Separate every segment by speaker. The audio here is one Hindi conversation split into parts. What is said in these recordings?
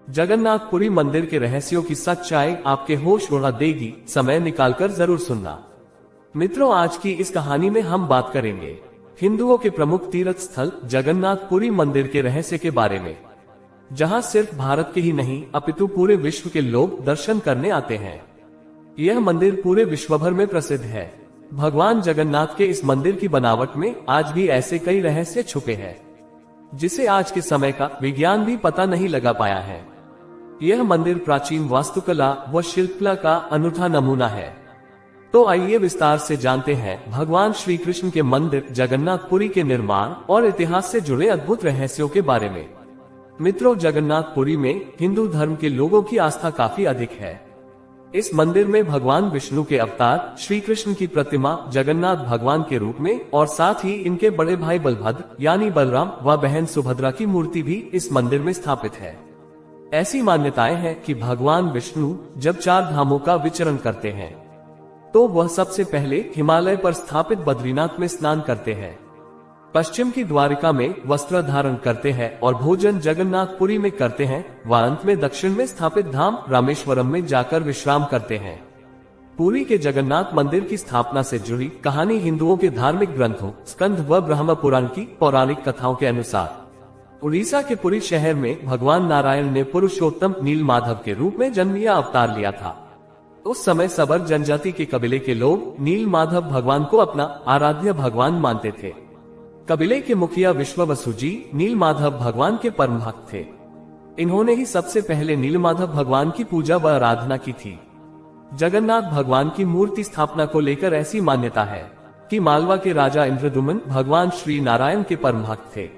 Speaker 1: जगन्नाथपुरी मंदिर के रहस्यों की सच्चाई आपके होश उड़ा देगी। समय निकालकर जरूर सुनना। मित्रों, आज की इस कहानी में हम बात करेंगे हिंदुओं के प्रमुख तीर्थ स्थल जगन्नाथपुरी मंदिर के रहस्य के बारे में, जहां सिर्फ भारत के ही नहीं अपितु पूरे विश्व के लोग दर्शन करने आते हैं। यह मंदिर पूरे विश्व भर में प्रसिद्ध है। भगवान जगन्नाथ के इस मंदिर की बनावट में आज भी ऐसे कई रहस्य छुपे हैं जिसे आज के समय का विज्ञान भी पता नहीं लगा पाया है। यह मंदिर प्राचीन वास्तुकला व शिल्पकला का अनूठा नमूना है। तो आइए विस्तार से जानते हैं भगवान श्री कृष्ण के मंदिर जगन्नाथपुरी के निर्माण और इतिहास से जुड़े अद्भुत रहस्यों के बारे में। मित्रों, जगन्नाथपुरी में हिंदू धर्म के लोगों की आस्था काफी अधिक है। इस मंदिर में भगवान विष्णु के अवतार श्री कृष्ण की प्रतिमा जगन्नाथ भगवान के रूप में और साथ ही इनके बड़े भाई बलभद्र यानी बलराम व बहन सुभद्रा की मूर्ति भी इस मंदिर में स्थापित है। ऐसी मान्यताएं हैं कि भगवान विष्णु जब 4 धामों का विचरण करते हैं तो वह सबसे पहले हिमालय पर स्थापित बद्रीनाथ में स्नान करते हैं, पश्चिम की द्वारिका में वस्त्र धारण करते हैं और भोजन जगन्नाथपुरी में करते हैं व अंत में दक्षिण में स्थापित धाम रामेश्वरम में जाकर विश्राम करते हैं। पुरी के जगन्नाथ मंदिर की स्थापना से जुड़ी कहानी हिंदुओं के धार्मिक ग्रंथों स्कंद व ब्रह्म पुराण की पौराणिक कथाओं के अनुसार उड़ीसा के पुरी शहर में भगवान नारायण ने पुरुषोत्तम नीलमाधव के रूप में जन्म या अवतार लिया था। उस समय सबर जनजाति के कबीले के लोग नीलमाधव भगवान को अपना आराध्य भगवान मानते थे। कबीले के मुखिया विश्ववसु जी नीलमाधव भगवान के परम भक्त थे। इन्होंने ही सबसे पहले नीलमाधव भगवान की पूजा व आराधना की थी। जगन्नाथ भगवान की मूर्ति स्थापना को लेकर ऐसी मान्यता है कि मालवा के राजा इंद्रदुमन भगवान श्री नारायण के परम भक्त थे।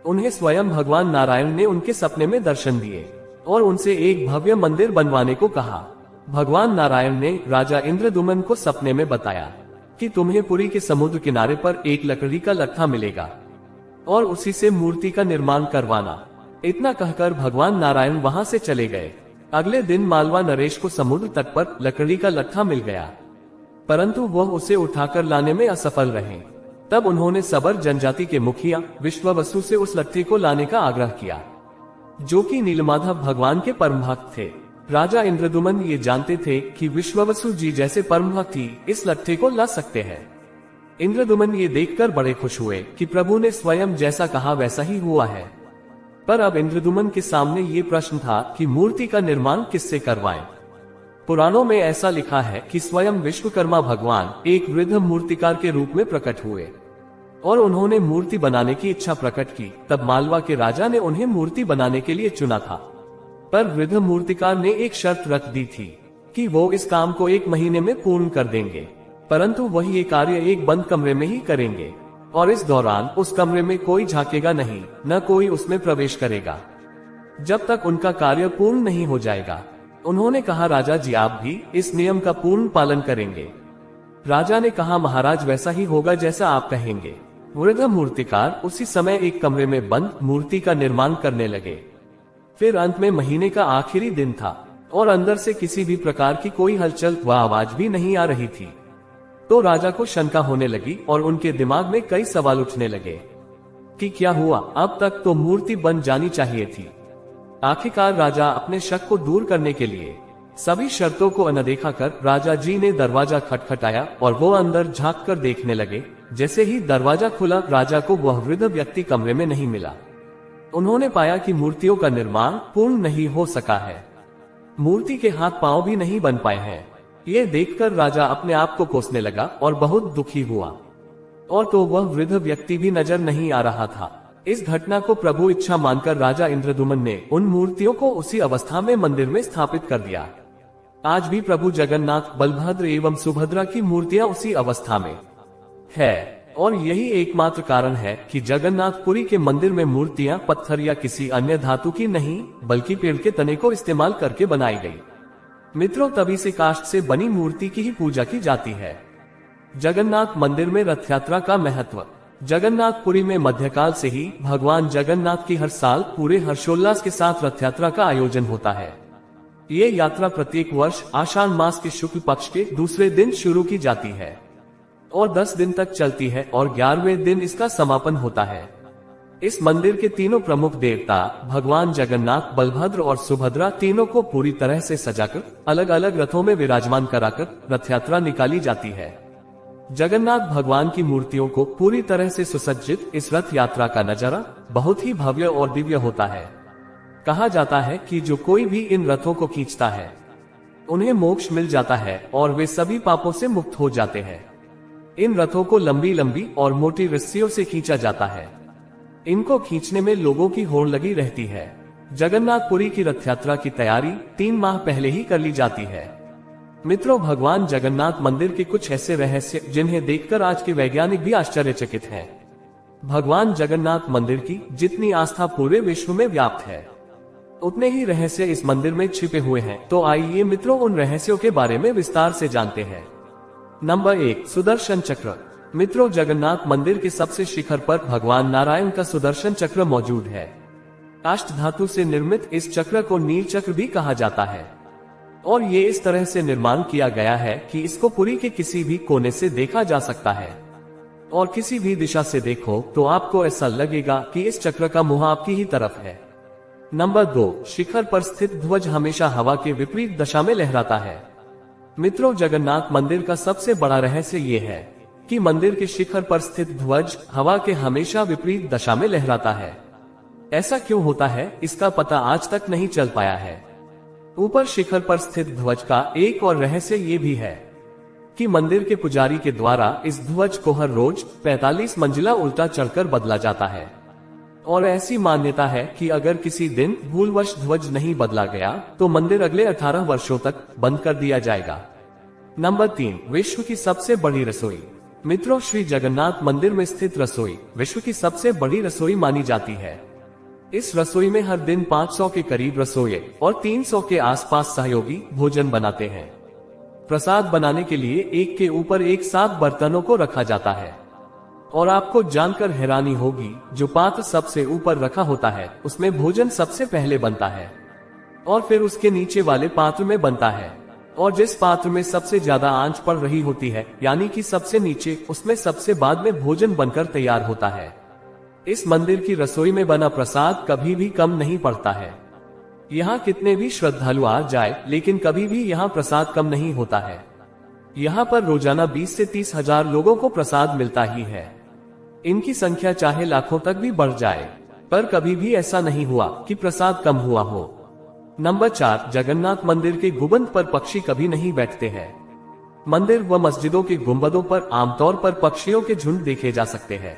Speaker 1: उन्हें स्वयं भगवान नारायण ने उनके सपने में दर्शन दिए और उनसे एक भव्य मंदिर बनवाने को कहा। भगवान नारायण ने राजा इंद्रदुमन को सपने में बताया कि तुम्हें पुरी के समुद्र किनारे पर एक लकड़ी का लट्ठा मिलेगा और उसी से मूर्ति का निर्माण करवाना। इतना कहकर भगवान नारायण वहां से चले गए। अगले दिन मालवा नरेश को समुद्र तट पर लकड़ी का लट्ठा मिल गया, परंतु वह उसे उठाकर लाने में असफल रहे। तब उन्होंने सबर जनजाति के मुखिया विश्ववसु से उस लट्ठे को लाने का आग्रह किया, जो कि नीलमाधव भगवान के परम भक्त थे। राजा इंद्रदुमन ये जानते थे कि विश्ववसु जी जैसे परम भक्त ही इस लट्ठे को ला सकते हैं। इंद्रदुमन ये देखकर बड़े खुश हुए कि प्रभु ने स्वयं जैसा कहा वैसा ही हुआ है। पर अब इंद्रदुमन के सामने ये प्रश्न था कि मूर्ति का निर्माण किससे करवाएं। पुराणों में ऐसा लिखा है कि स्वयं विश्वकर्मा भगवान एक वृद्ध मूर्तिकार के रूप में प्रकट हुए और उन्होंने मूर्ति बनाने की इच्छा प्रकट की। तब मालवा के राजा ने उन्हें मूर्ति बनाने के लिए चुना था, पर वृद्ध मूर्तिकार ने एक शर्त रख दी थी कि वो इस काम को 1 महीने में पूर्ण कर देंगे, परंतु वही ये कार्य एक बंद कमरे में ही करेंगे और इस दौरान उस कमरे में कोई झांकेगा नहीं, न कोई उसमें प्रवेश करेगा जब तक उनका कार्य पूर्ण नहीं हो जाएगा। उन्होंने कहा, राजा जी आप भी इस नियम का पूर्ण पालन करेंगे। राजा ने कहा, महाराज वैसा ही होगा जैसा आप कहेंगे। वृद्ध मूर्तिकार उसी समय एक कमरे में बंद मूर्ति का निर्माण करने लगे। फिर अंत में महीने का आखिरी दिन था और अंदर से किसी भी प्रकार की कोई हलचल व आवाज भी नहीं आ रही थी। तो राजा को शंका होने लगी और उनके दिमाग में कई सवाल उठने लगे कि क्या हुआ, अब तक तो मूर्ति बन जानी चाहिए थी। आखिरकार राजा अपने शक को दूर करने के लिए सभी शर्तों को अनदेखा कर राजा जी ने दरवाजा खटखटाया और वो अंदर झांक कर देखने लगे। जैसे ही दरवाजा खुला, राजा को वह वृद्ध व्यक्ति कमरे में नहीं मिला। उन्होंने पाया कि मूर्तियों का निर्माण पूर्ण नहीं हो सका है, मूर्ति के हाथ पांव भी नहीं बन पाए हैं। ये देखकर राजा अपने आप को कोसने लगा और बहुत दुखी हुआ, और तो वह वृद्ध व्यक्ति भी नजर नहीं आ रहा था। इस घटना को प्रभु इच्छा मानकर राजा इंद्रदुमन ने उन मूर्तियों को उसी अवस्था में मंदिर में स्थापित कर दिया। आज भी प्रभु जगन्नाथ, बलभद्र एवं सुभद्रा की मूर्तियां उसी अवस्था में है और यही एकमात्र कारण है कि जगन्नाथपुरी के मंदिर में मूर्तियां पत्थर या किसी अन्य धातु की नहीं बल्कि पेड़ के तने को इस्तेमाल करके बनाई गई। मित्रों, तभी से काष्ठ से बनी मूर्ति की ही पूजा की जाती है। जगन्नाथ मंदिर में रथ यात्रा का महत्व। जगन्नाथपुरी में मध्यकाल से ही भगवान जगन्नाथ की हर साल पूरे हर्षोल्लास के साथ रथ यात्रा का आयोजन होता है। ये यात्रा प्रत्येक वर्ष आषाढ़ मास के शुक्ल पक्ष के दूसरे दिन शुरू की जाती है और 10 दिन तक चलती है और 11वें दिन इसका समापन होता है। इस मंदिर के तीनों प्रमुख देवता भगवान जगन्नाथ, बलभद्र और सुभद्रा तीनों को पूरी तरह से सजाकर अलग अलग रथों में विराजमान कराकर रथ यात्रा निकाली जाती है। जगन्नाथ भगवान की मूर्तियों को पूरी तरह से सुसज्जित इस रथ यात्रा का नजारा बहुत ही भव्य और दिव्य होता है। कहा जाता है कि जो कोई भी इन रथों को खींचता है उन्हें मोक्ष मिल जाता है और वे सभी पापों से मुक्त हो जाते हैं। इन रथों को लंबी लंबी और मोटी रस्सियों से खींचा जाता है। इनको खींचने में लोगों की होड़ लगी रहती है। जगन्नाथपुरी की रथ यात्रा की तैयारी 3 माह पहले ही कर ली जाती है। मित्रों, भगवान जगन्नाथ मंदिर के कुछ ऐसे रहस्य जिन्हें देखकर आज के वैज्ञानिक भी आश्चर्यचकित हैं। भगवान जगन्नाथ मंदिर की जितनी आस्था पूरे विश्व में व्याप्त है, उतने ही रहस्य इस मंदिर में छिपे हुए हैं। तो आइए मित्रों, उन रहस्यों के बारे में विस्तार से जानते हैं। नंबर 1, सुदर्शन चक्र। मित्रों, जगन्नाथ मंदिर के सबसे शिखर पर भगवान नारायण का सुदर्शन चक्र मौजूद है। काष्ठ धातु से निर्मित इस चक्र को नील चक्र भी कहा जाता है और ये इस तरह से निर्माण किया गया है कि इसको पुरी के किसी भी कोने से देखा जा सकता है और किसी भी दिशा से देखो तो आपको ऐसा लगेगा कि इस चक्र का मुंह आपकी ही तरफ है। नंबर 2, शिखर पर स्थित ध्वज हमेशा हवा के विपरीत दिशा में लहराता है। मित्रों, जगन्नाथ मंदिर का सबसे बड़ा रहस्य ये है कि मंदिर के शिखर पर स्थित ध्वज हवा के हमेशा विपरीत दिशा में लहराता है। ऐसा क्यों होता है, इसका पता आज तक नहीं चल पाया है। ऊपर शिखर पर स्थित ध्वज का एक और रहस्य ये भी है कि मंदिर के पुजारी के द्वारा इस ध्वज को हर रोज 45 मंजिला उल्टा चढ़कर बदला जाता है और ऐसी मान्यता है कि अगर किसी दिन भूलवश ध्वज नहीं बदला गया तो मंदिर अगले 18 वर्षों तक बंद कर दिया जाएगा। नंबर 3, विश्व की सबसे बड़ी रसोई। मित्रों, श्री जगन्नाथ मंदिर में स्थित रसोई विश्व की सबसे बड़ी रसोई मानी जाती है। इस रसोई में हर दिन 500 के करीब रसोइये और 300 के आसपास सहयोगी भोजन बनाते हैं। प्रसाद बनाने के लिए एक के ऊपर एक 7 बर्तनों को रखा जाता है और आपको जानकर हैरानी होगी, जो पात्र सबसे ऊपर रखा होता है उसमें भोजन सबसे पहले बनता है और फिर उसके नीचे वाले पात्र में बनता है और जिस पात्र में सबसे ज्यादा आंच पड़ रही होती है यानी कि सबसे नीचे, उसमें सबसे बाद में भोजन बनकर तैयार होता है। इस मंदिर की रसोई में बना प्रसाद कभी भी कम नहीं पड़ता है। यहाँ कितने भी श्रद्धालु आ जाए लेकिन कभी भी यहाँ प्रसाद कम नहीं होता है। यहाँ पर रोजाना 20 से 30 हजार लोगों को प्रसाद मिलता ही है। इनकी संख्या चाहे लाखों तक भी बढ़ जाए, पर कभी भी ऐसा नहीं हुआ कि प्रसाद कम हुआ हो। नंबर 4, जगन्नाथ मंदिर के गुंबद पर पक्षी कभी नहीं बैठते हैं। मंदिर व मस्जिदों के गुंबदों पर आमतौर पर पक्षियों के झुंड देखे जा सकते हैं,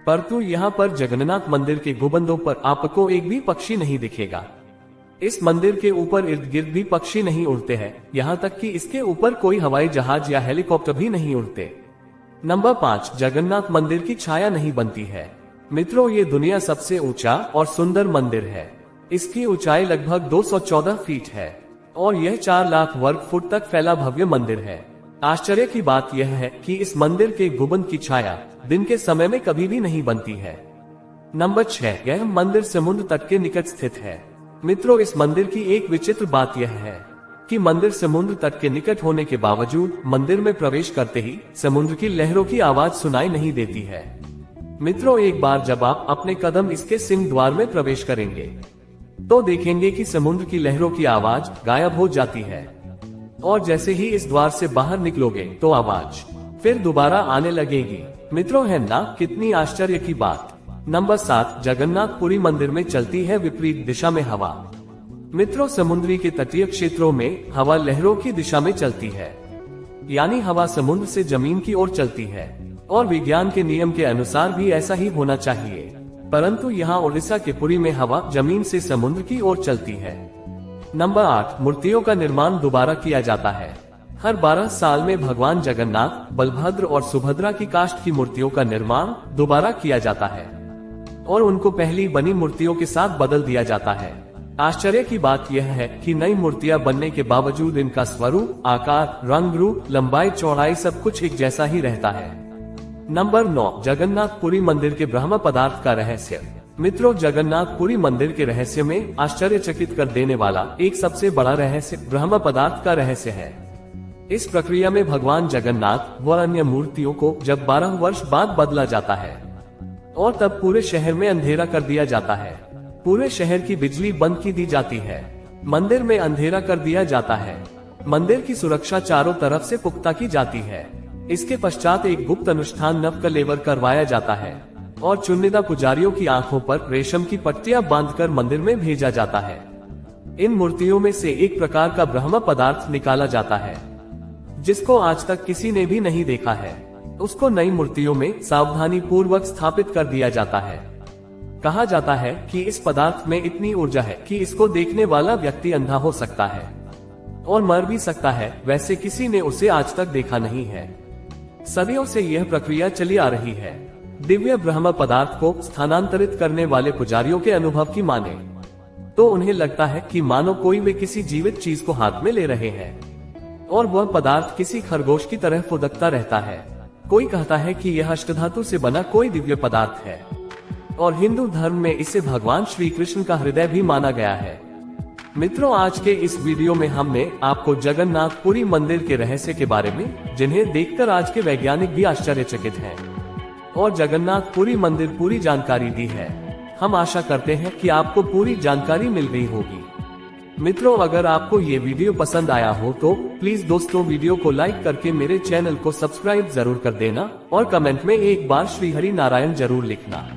Speaker 1: परंतु यहाँ पर जगन्नाथ मंदिर के गुंबदों पर आपको एक भी पक्षी नहीं दिखेगा। इस मंदिर के ऊपर इर्द गिर्द भी पक्षी नहीं उड़ते हैं, यहाँ तक कि इसके ऊपर कोई हवाई जहाज या हेलीकॉप्टर भी नहीं उड़ते। नंबर 5, जगन्नाथ मंदिर की छाया नहीं बनती है। मित्रों, ये दुनिया सबसे ऊंचा और सुंदर मंदिर है। इसकी ऊंचाई लगभग 214 फीट है और यह 4 लाख वर्ग फुट तक फैला भव्य मंदिर है। आश्चर्य की बात यह है कि इस मंदिर के गुंबद की छाया दिन के समय में कभी भी नहीं बनती है। नंबर 6, यह मंदिर समुद्र तट के निकट स्थित है। मित्रों, इस मंदिर की एक विचित्र बात यह है कि मंदिर समुद्र तट के निकट होने के बावजूद मंदिर में प्रवेश करते ही समुद्र की लहरों की आवाज सुनाई नहीं देती है। मित्रों, एक बार जब आप अपने कदम इसके सिंह द्वार में प्रवेश करेंगे तो देखेंगे कि समुद्र की लहरों की आवाज गायब हो जाती है और जैसे ही इस द्वार से बाहर निकलोगे तो आवाज फिर दोबारा आने लगेगी। मित्रों, है ना कितनी आश्चर्य की बात। नंबर 7, जगन्नाथपुरी मंदिर में चलती है विपरीत दिशा में हवा। मित्रों, समुद्री के तटीय क्षेत्रों में हवा लहरों की दिशा में चलती है, यानी हवा समुद्र से जमीन की ओर चलती है और विज्ञान के नियम के अनुसार भी ऐसा ही होना चाहिए, परंतु यहाँ उड़ीसा के पुरी में हवा जमीन से समुद्र की ओर चलती है। नंबर 8, मूर्तियों का निर्माण दोबारा किया जाता है। हर 12 साल में भगवान जगन्नाथ, बलभद्र और सुभद्रा की काष्ठ की मूर्तियों का निर्माण दोबारा किया जाता है और उनको पहली बनी मूर्तियों के साथ बदल दिया जाता है। आश्चर्य की बात यह है कि नई मूर्तियां बनने के बावजूद इनका स्वरूप, आकार, रंग रूप, लंबाई, चौड़ाई सब कुछ एक जैसा ही रहता है। नंबर 9, जगन्नाथपुरी मंदिर के ब्रह्म पदार्थ का रहस्य। मित्रों, जगन्नाथपुरी मंदिर के रहस्य में आश्चर्यचकित कर देने वाला एक सबसे बड़ा रहस्य ब्रह्म पदार्थ का रहस्य है। इस प्रक्रिया में भगवान जगन्नाथ व अन्य मूर्तियों को जब 12 वर्ष बाद बदला जाता है और तब पूरे शहर में अंधेरा कर दिया जाता है। पूरे शहर की बिजली बंद की दी जाती है। मंदिर में अंधेरा कर दिया जाता है। मंदिर की सुरक्षा चारों तरफ से पुख्ता की जाती है। इसके पश्चात एक गुप्त अनुष्ठान नवकलेवर करवाया जाता है और चुनिंदा पुजारियों की आंखों पर रेशम की पट्टियां बांधकर मंदिर में भेजा जाता है। इन मूर्तियों में से एक प्रकार का ब्रह्म पदार्थ निकाला जाता है जिसको आज तक किसी ने भी नहीं देखा है। उसको नई मूर्तियों में सावधानी पूर्वक स्थापित कर दिया जाता है। कहा जाता है कि इस पदार्थ में इतनी ऊर्जा है कि इसको देखने वाला व्यक्ति अंधा हो सकता है और मर भी सकता है। वैसे किसी ने उसे आज तक देखा नहीं है। सदियों से यह प्रक्रिया चली आ रही है। दिव्य ब्रह्म पदार्थ को स्थानांतरित करने वाले पुजारियों के अनुभव की माने तो उन्हें लगता है कि मानो कोई वे किसी जीवित चीज को हाथ में ले रहे हैं और वह पदार्थ किसी खरगोश की तरह फुदकता रहता है। कोई कहता है कि यह अष्टधातु से बना कोई दिव्य पदार्थ है और हिंदू धर्म में इसे भगवान श्री कृष्ण का हृदय भी माना गया है। मित्रों, आज के इस वीडियो में हमने आपको जगन्नाथपुरी मंदिर के रहस्य के बारे में, जिन्हें देखकर आज के वैज्ञानिक भी आश्चर्यचकित हैं, और जगन्नाथपुरी मंदिर पूरी जानकारी दी है। हम आशा करते हैं कि आपको पूरी जानकारी मिल गई होगी। मित्रों, अगर आपको ये वीडियो पसंद आया हो तो प्लीज दोस्तों वीडियो को लाइक करके मेरे चैनल को सब्सक्राइब जरूर कर देना और कमेंट में एक बार श्री हरि नारायण जरूर लिखना।